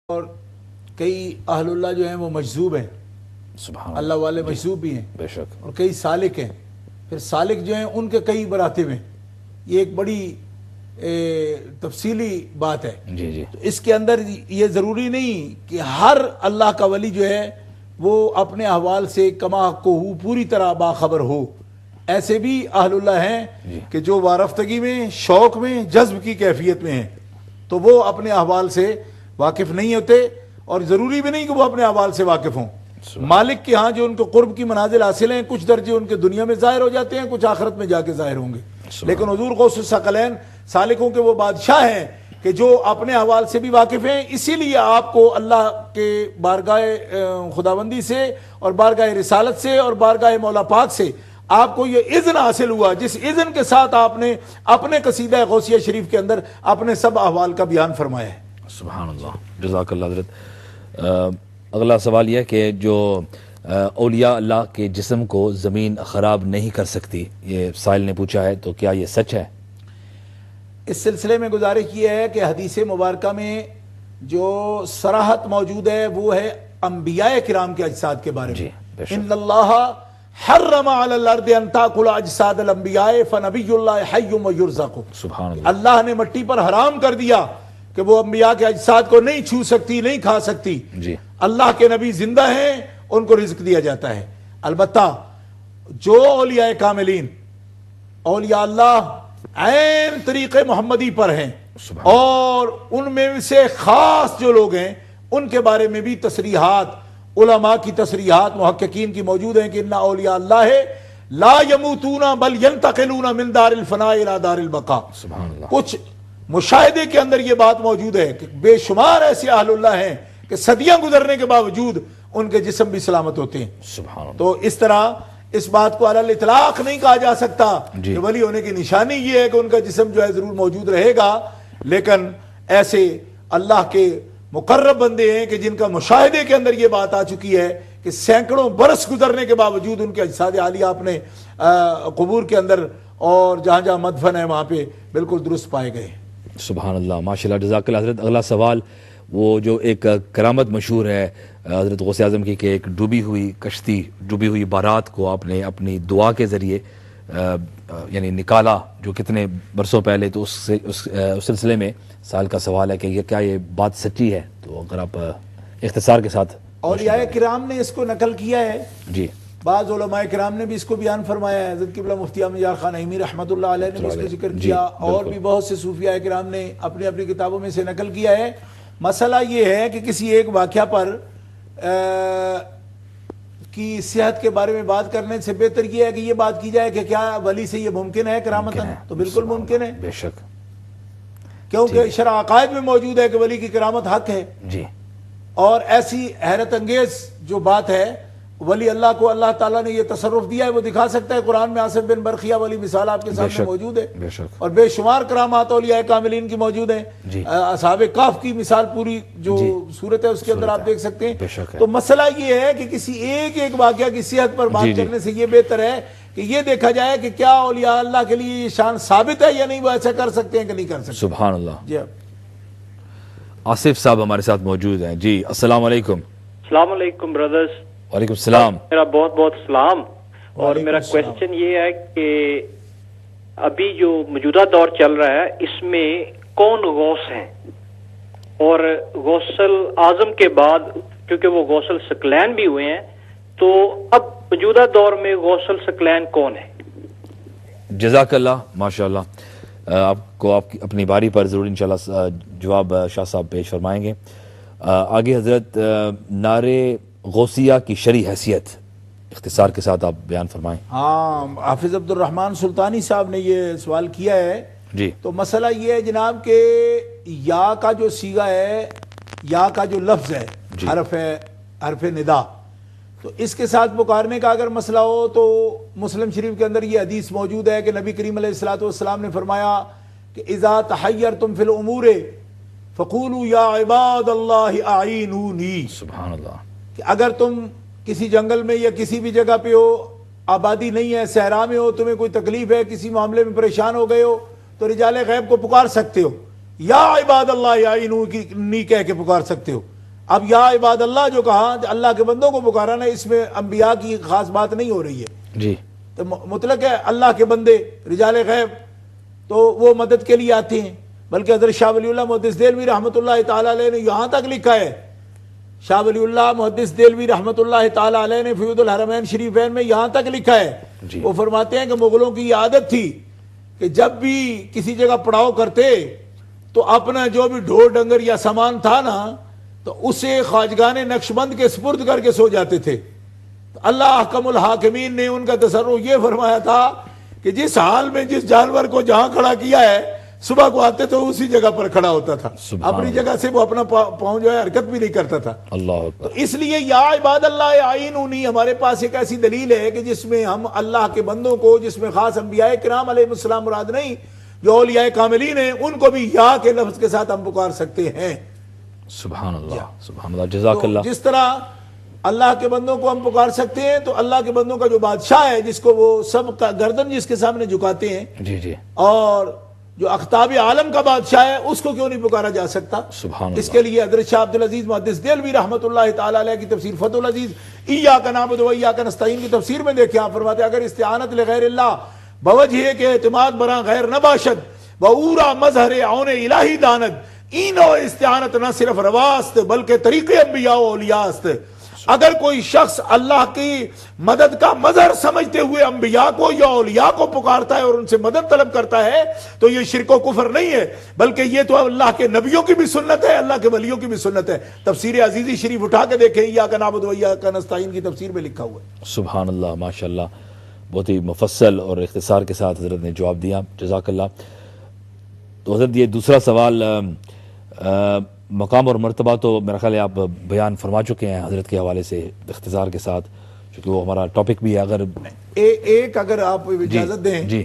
اور کئی اہل اللہ جو ہیں وہ مجذوب ہیں، سبحان اللہ والے مجذوب بھی ہیں، بے شک، اور کئی سالک ہیں، پھر سالک جو ہیں ان کے کئی مراتب ہیں۔ یہ ایک بڑی تفصیلی بات ہے۔ جی جی تو اس کے اندر یہ ضروری نہیں کہ ہر اللہ کا ولی جو ہے وہ اپنے احوال سے کما کو پوری طرح باخبر ہو۔ ایسے بھی اہل اللہ ہیں کہ جو وارفتگی میں، شوق میں، جذب کی کیفیت میں ہیں، تو وہ اپنے احوال سے واقف نہیں ہوتے، اور ضروری بھی نہیں کہ وہ اپنے احوال سے واقف ہوں۔ مالک کے ہاں جو ان کو قرب کی منازل حاصل ہیں، کچھ درجے ان کے دنیا میں ظاہر ہو جاتے ہیں، کچھ آخرت میں جا کے ظاہر ہوں گے۔ لیکن حضور غوث الثقلین سالکوں کے وہ بادشاہ ہیں کہ جو اپنے احوال سے بھی واقف ہیں۔ اسی لیے آپ کو اللہ کے بارگاہ خداوندی سے اور بارگاہ رسالت سے اور بارگاہ مولا پاک سے آپ کو یہ اذن حاصل ہوا، جس اذن کے ساتھ آپ نے اپنے قصیدہ غوثیہ شریف کے اندر اپنے سب احوال کا بیان فرمایا ہے۔ سبحان اللہ، جزاک اللہ حضرت۔ اگلا سوال یہ ہے کہ جو اولیاء اللہ کے جسم کو زمین خراب نہیں کر سکتی، یہ سائل نے پوچھا ہے، تو کیا یہ سچ ہے؟ اس سلسلے میں گزارش یہ ہے کہ حدیث مبارکہ میں جو صراحت موجود ہے وہ ہے انبیاء کرام کے اجساد کے بارے میں۔ جی بے شک، ان اللہ حرم علی الارض ان تاکل اجساد الانبیاء فنبی اللہ حی ویرزق۔ سبحان اللہ، اللہ نے مٹی پر حرام کر دیا کہ وہ انبیاء کے اجساد کو نہیں چھو سکتی، نہیں کھا سکتی۔ جی اللہ کے نبی زندہ ہیں، ان کو رزق دیا جاتا ہے۔ البتہ جو اولیاء کاملین، اولیاء اللہ عین طریق محمدی پر ہیں، اور ان میں سے خاص جو لوگ ہیں ان کے بارے میں بھی تصریحات، علماء کی تصریحات، محققین کی موجود ہیں کہ ان اولیاء اللہ لا یموتون بل ینتقلون من دار الفناء الى دار البقاء۔ سبحان اللہ، کچھ مشاہدے کے اندر یہ بات موجود ہے کہ بے شمار ایسے اہل اللہ ہیں کہ صدیاں گزرنے کے باوجود ان کے جسم بھی سلامت ہوتے ہیں۔ سبحان اللہ، تو اس طرح اس بات کو علی الاطلاق نہیں کہا جا سکتا جی۔ کہ ولی ہونے کی نشانی یہ ہے کہ ان کا جسم جو ہے ضرور موجود رہے گا، لیکن ایسے اللہ کے مقرب بندے ہیں کہ جن کا مشاہدے کے اندر یہ بات آ چکی ہے کہ سینکڑوں برس گزرنے کے باوجود ان کے اجساد عالیہ اپنے قبور کے اندر اور جہاں جہاں مدفن ہے وہاں پہ بالکل درست پائے گئے۔ سبحان اللہ، ماشاءاللہ، جزاک اللہ حضرت۔ اگلا سوال، وہ جو ایک کرامت مشہور ہے حضرت غوث اعظم کی کہ ایک ڈوبی ہوئی کشتی، ڈوبی ہوئی بارات کو آپ نے اپنی دعا کے ذریعے یعنی نکالا، جو کتنے برسوں پہلے، تو اس سلسلے میں سال کا سوال ہے کہ یہ کیا یہ بات سچی ہے؟ تو اگر آپ اختصار کے ساتھ۔ اولیاء کرام نے اس کو نقل کیا ہے، جی، بعض علماء کرام نے بھی اس کو بیان فرمایا ہے۔ حضرت قبلہ مفتی احمد یار خان عیمی رحمۃ اللہ علیہ نے بھی اس کا ذکر جی، کیا، اور بالکل۔ بھی بہت سے صوفیاء کرام نے اپنی اپنی کتابوں میں سے نقل کیا ہے۔ مسئلہ یہ ہے کہ کسی ایک واقعہ پر کی صحت کے بارے میں بات کرنے سے بہتر یہ ہے کہ یہ بات کی جائے کہ کیا ولی سے یہ ممکن ہے کرامتاً؟ تو بالکل ممکن ہے، بے شک، کیونکہ شرع عقائد میں موجود ہے کہ ولی کی کرامت حق ہے۔ جی، اور ایسی حیرت انگیز جو بات ہے، ولی اللہ کو اللہ تعالیٰ نے یہ تصرف دیا ہے، وہ دکھا سکتا ہے۔ قرآن میں آصف بن برقیہ والی مثال آپ کے سامنے موجود ہے، بے شک، اور بے شمار کرامات اولیاء کاملین کی موجود ہیں۔ جی، اصحاب کہف کی مثال پوری جو صورت ہے اس کے اندر آپ دیکھ سکتے بے ہیں۔ شک ہے۔ تو مسئلہ یہ ہے کہ کسی ایک واقعہ کی صحت پر بات کرنے سے یہ بہتر ہے کہ یہ دیکھا جائے کہ کیا اولیاء اللہ کے لیے یہ شان ثابت ہے یا نہیں، وہ ایسا کر سکتے ہیں کہ نہیں کر سکتے۔ سبحان اللہ۔ جی، آصف صاحب ہمارے ساتھ موجود ہیں۔ جی، السلام علیکم۔ السلام علیکم برادرز، وعلیکم السلام۔ میرا بہت بہت سلام۔ اور وعلیکم میرا السلام۔ کویسچن یہ ہے کہ ابھی جو موجودہ دور چل رہا ہے اس میں کون غوث ہیں، اور غوث اعظم کے بعد کیونکہ وہ غوث الثقلین بھی ہوئے ہیں، تو اب موجودہ دور میں غوث الثقلین کون ہے؟ جزاک اللہ، ماشاءاللہ۔ آپ کو آپ کی اپنی باری پر ضرور انشاءاللہ جواب شاہ صاحب پیش فرمائیں گے۔ آگے حضرت نعرے غوثیہ کی شرعی حیثیت اختصار کے ساتھ آپ بیان فرمائیں۔ ہاں، حافظ عبد الرحمن سلطانی صاحب نے یہ سوال کیا ہے۔ جی، تو مسئلہ یہ ہے جناب کہ یا کا جو صیغہ ہے، یا کا جو لفظ ہے، حرف ہے، حرف ندا، تو اس کے ساتھ پکارنے کا اگر مسئلہ ہو تو مسلم شریف کے اندر یہ حدیث موجود ہے کہ نبی کریم علیہ الصلوۃ والسلام نے فرمایا کہ اذا تحیرتم فی الامور فقولوا یا عباد اللہ اعینونی، سبحان اللہ، کہ اگر تم کسی جنگل میں یا کسی بھی جگہ پہ ہو، آبادی نہیں ہے، صحرا میں ہو، تمہیں کوئی تکلیف ہے، کسی معاملے میں پریشان ہو گئے ہو، تو رجال غیب کو پکار سکتے ہو، یا عباد اللہ اعینونی کہہ کے پکار سکتے ہو۔ اب یا عباد اللہ جو کہا اللہ کے بندوں کو پکارا نا، اس میں انبیاء کی خاص بات نہیں ہو رہی ہے، جی تو مطلق ہے اللہ کے بندے رجال غیب تو وہ مدد کے لیے آتے ہیں. بلکہ حضرت شاہ ولی اللہ محدث دہلوی رحمۃ اللہ تعالی علیہ نے یہاں تک لکھا ہے، شاہ ولی اللہ محدث دہلوی رحمۃ اللہ تعالی علیہ نے فیوض الحرمین شریفین میں یہاں تک لکھا ہے، جی. وہ فرماتے ہیں کہ مغلوں کی یہ عادت تھی کہ جب بھی کسی جگہ پڑاؤ کرتے تو اپنا جو بھی ڈھور ڈنگر یا سامان تھا نا تو اسے خواجگان نقشبند کے سپرد کر کے سو جاتے تھے. تو اللہ احکم الحاکمین نے ان کا تصرف یہ فرمایا تھا کہ جس حال میں جس جانور کو جہاں کھڑا کیا ہے صبح کو آتے تو اسی جگہ پر کھڑا ہوتا تھا، سبحان اپنی اللہ. جگہ سے وہ اپنا پاؤں جو ہے حرکت بھی نہیں کرتا تھا. اللہ تو اکبر. اس لیے یا عباد اللہ اعینونی ہمارے پاس ایک ایسی دلیل ہے کہ جس میں ہم اللہ کے بندوں کو، جس میں خاص انبیاء کرام علیہ السلام مراد نہیں، جو اولیاء کاملین ہیں ان کو بھی یا کے لفظ کے ساتھ ہم پکار سکتے ہیں. سبحان اللہ سبحان اللہ. جزاک تو اللہ. جس طرح اللہ کے بندوں کو ہم پکار سکتے ہیں تو اللہ کے بندوں کا جو بادشاہ ہے جس کو وہ سب کا گردن جس کے سامنے جھکاتے ہیں، جی جی اور جو اختاب عالم کا بادشاہ ہے اس کو کیوں نہیں پکارا جا سکتا؟ سبحان اس اللہ. کے لیے حضرت شاہ عبدالعزیز محدث دہلوی رحمۃ اللہ تعالی علیہ کی تفسیر فتح العزیز ایاک نعبد و ایاک نستعین کی تفسیر میں دیکھیں، آپ فرماتے ہیں اگر استعانت لغیر اللہ بوجہ کے اعتماد برا غیر نباشد بورا مظہر عون الہی داند اینو استعانت نہ صرف رواست بلکہ طریق انبیاء و اولیاء است. اگر کوئی شخص اللہ کی مدد کا مظہر سمجھتے ہوئے انبیاء کو یا اولیاء کو پکارتا ہے اور ان سے مدد طلب کرتا ہے تو یہ شرک و کفر نہیں ہے، بلکہ یہ تو اللہ کے نبیوں کی بھی سنت ہے، اللہ کے ولیوں کی بھی سنت ہے. تفسیر عزیزی شریف اٹھا کے دیکھیں، ایاک نعبد و ایاک نستعین کی تفسیر میں لکھا ہوا ہے. سبحان اللہ. ماشاء اللہ، بہت ہی مفصل اور اختصار کے ساتھ حضرت نے جواب دیا. جزاک اللہ. تو حضرت یہ دوسرا سوال، مقام اور مرتبہ تو میرا خیال ہے آپ بیان فرما چکے ہیں حضرت کے حوالے سے اختصار کے ساتھ، چونکہ وہ ہمارا ٹاپک بھی ہے. اگر ایک اگر آپ اجازت دیں جی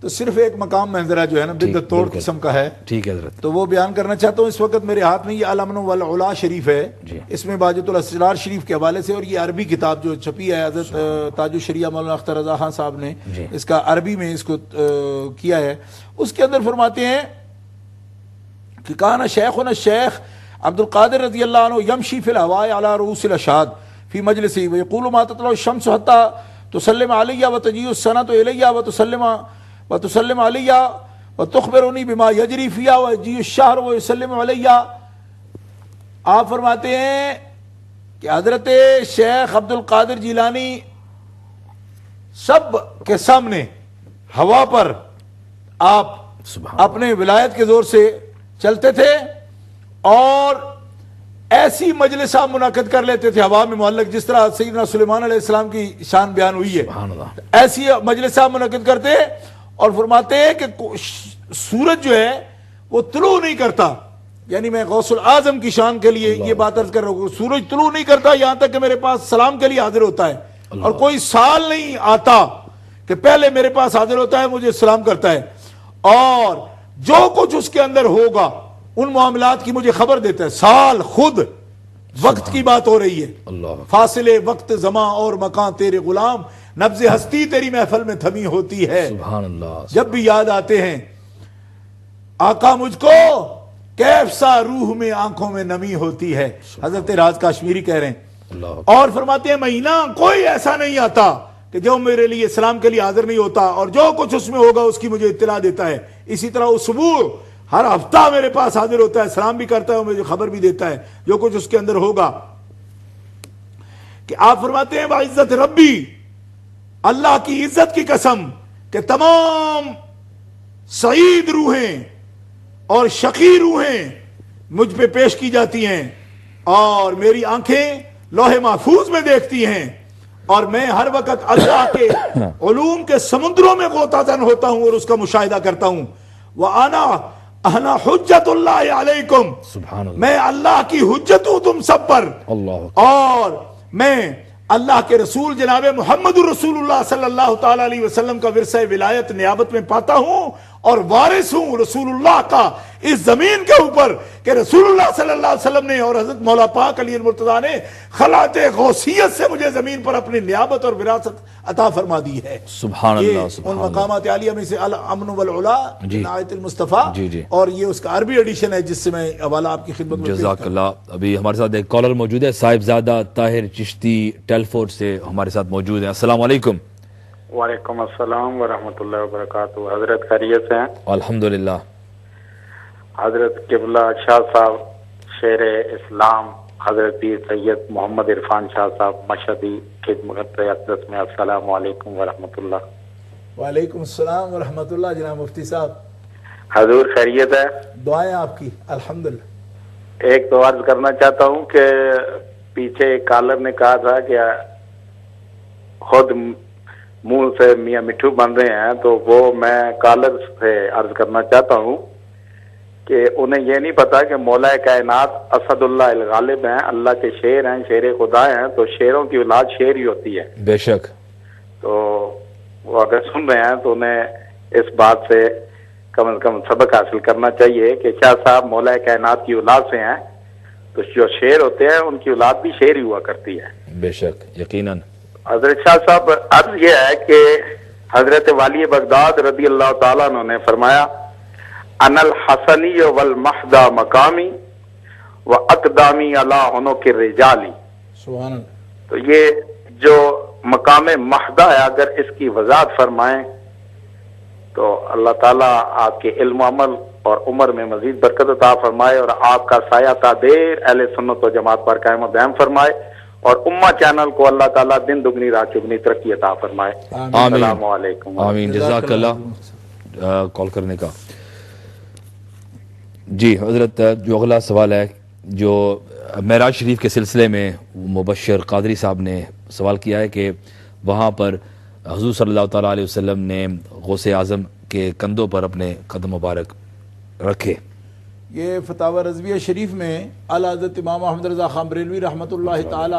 تو صرف ایک مقام میں ذرا جو ہے نا بدعت توڑ بالکل. قسم کا ہے، ٹھیک ہے حضرت. تو وہ بیان کرنا چاہتا ہوں. اس وقت میرے ہاتھ میں یہ الامن والعلا شریف ہے، جی. اس میں باجت الاسرار شریف کے حوالے سے، اور یہ عربی کتاب جو چھپی ہے حضرت تاج الشریعہ مولانا اختر رضا خان صاحب نے جی. اس کا عربی میں اس کو کیا ہے. اس کے اندر فرماتے ہیں کہ کان شیخنا الشیخ عبد القادر رضی اللہ عنہ یمشی فی الہواء علی رؤوس الاشہاد فی مجلسی ویقول ما تطلع الشمس حتی تسلم علی وتجیء السنۃ الی وتسلم علی وتخبرنی بما یجری فیہا ویجیء الشہر ویسلم علی. آپ فرماتے ہیں کہ حضرت شیخ عبد القادر جیلانی سب کے سامنے ہوا پر آپ سبحان اپنے ولایت کے زور سے چلتے تھے اور ایسی مجلسہ منعقد کر لیتے تھے ہوا میں معلق، جس طرح سیدنا سلیمان علیہ السلام کی شان بیان ہوئی ہے. سبحان اللہ. ایسی مجلسہ منعقد کرتے اور فرماتے ہیں کہ سورج جو ہے وہ طلوع نہیں کرتا، یعنی میں غوث العظم کی شان کے لیے یہ بات عرض کر رہا ہوں، سورج طلوع نہیں کرتا یہاں تک کہ میرے پاس سلام کے لیے حاضر ہوتا ہے، اور کوئی سال نہیں آتا کہ پہلے میرے پاس حاضر ہوتا ہے مجھے سلام کرتا ہے، اور جو کچھ اس کے اندر ہوگا ان معاملات کی مجھے خبر دیتا ہے. سال خود وقت کی بات ہو رہی ہے، اللہ. فاصلے وقت زمان اور مکان تیرے غلام، نبض ہستی تیری محفل میں تھمی ہوتی ہے. سبحان اللہ. جب بھی یاد آتے ہیں آقا مجھ کو کیف سا روح میں آنکھوں میں نمی ہوتی ہے. حضرت راز کاشمیری کہہ رہے ہیں. اللہ. اور فرماتے ہیں مہینہ کوئی ایسا نہیں آتا کہ جو میرے لیے اسلام کے لیے حاضر نہیں ہوتا اور جو کچھ اس میں ہوگا اس کی مجھے اطلاع دیتا ہے. اسی طرح اسبوع ہر ہفتہ میرے پاس حاضر ہوتا ہے، سلام بھی کرتا ہے اور مجھے خبر بھی دیتا ہے جو کچھ اس کے اندر ہوگا. کہ آپ فرماتے ہیں وعزت ربی، اللہ کی عزت کی قسم کہ تمام سعید روحیں اور شقی روحیں مجھ پہ پیش کی جاتی ہیں اور میری آنکھیں لوح محفوظ میں دیکھتی ہیں، اور میں ہر وقت اللہ کے علوم کے سمندروں میں غوطہ زن ہوتا ہوں اور اس کا مشاہدہ کرتا ہوں. وَأَنَا حجت اللہ علیکم، سبحان اللہ. میں اللہ کی حجت ہوں تم سب پر، اللہ. اور میں اللہ کے رسول جناب محمد الرسول اللہ صلی اللہ تعالی علیہ وسلم کا ورثہ ولایت نیابت میں پاتا ہوں، اور وارث ہوں رسولullah کا اس زمین کے اوپر کہ رسولullah صلی اللہ علیہ وسلم نے اور حضرت مولا پاک علی المرتضیٰ نے خلعت غوثیت سے مجھے زمین پر اپنی نیابت اور وراثت عطا فرما دی ہے. سبحان اللہ یہ سبحان ان اللہ. مقامات عالیہ میں سے الامن والعلا جی. عنایت المصطفیٰ جی جی. اور یہ اس کا عربی ایڈیشن ہے جس سے میں حوالہ آپ کی خدمت میں پیش جزاک کروں. اللہ. ابھی ہمارے ساتھ ایک کالر موجود ہے، صاحبزادہ طاہر چشتی ٹیلفورڈ سے ہمارے ساتھ موجود ہیں. السلام علیکم. وعلیکم السلام ورحمۃ اللہ وبرکاتہ. حضرت خیریت سے ہیں؟ الحمدللہ. حضرت قبلہ شاہ صاحب شیر اسلام حضرت پیر سید محمد عرفان شاہ صاحب مشہدی خدمت اقدس میں السلام علیکم ورحمۃ اللہ. وعلیکم السلام ورحمۃ اللہ. جناب مفتی صاحب حضور خیریت ہے؟ دعائیں آپ کی الحمدللہ. ایک تو عرض کرنا چاہتا ہوں کہ پیچھے ایک کالر نے کہا تھا کہ خود منہ سے میاں مٹھو بن رہے ہیں، تو وہ میں کالر سے عرض کرنا چاہتا ہوں کہ انہیں یہ نہیں پتا کہ مولا کائنات اسد اللہ الغالب ہیں، اللہ کے شیر ہیں، شیر خدا ہیں، تو شیروں کی اولاد شیر ہی ہوتی ہے. بے شک. تو وہ اگر سن رہے ہیں تو انہیں اس بات سے کم از کم سبق حاصل کرنا چاہیے کہ شاہ صاحب مولا کائنات کی اولاد سے ہیں، تو جو شیر ہوتے ہیں ان کی اولاد بھی شیر ہی ہوا کرتی ہے. بے شک یقیناً. حضرت شاہ صاحب عرض یہ ہے کہ حضرت والی بغداد رضی اللہ تعالیٰ عنہ نے فرمایا ان الحسنی والمحدہ مقامی و اقدامی علی عنق الرجالی. سبحان اللہ. تو یہ جو مقام محدہ ہے اگر اس کی وضاحت فرمائیں تو اللہ تعالیٰ آپ کے علم و عمل اور عمر میں مزید برکت عطا فرمائے اور آپ کا سایہ تا دیر اہل سنت و جماعت پر قائم و دائم فرمائے اور امہ چینل کو اللہ تعالیٰ دن دگنی رات چگنی ترقی عطا فرمائے. السلام علیکم. آمین. جزاک اللہ کال کرنے کا. جی حضرت جو اگلا سوال ہے جو معراج شریف کے سلسلے میں مبشر قادری صاحب نے سوال کیا ہے کہ وہاں پر حضور صلی اللہ تعالیٰ علیہ وسلم نے غوث اعظم کے کندھوں پر اپنے قدم مبارک رکھے. یہ فتاوی رضویہ شریف میں اعلیٰ حضرت امام احمد رضا خان بریلوی رحمۃ اللہ تعالی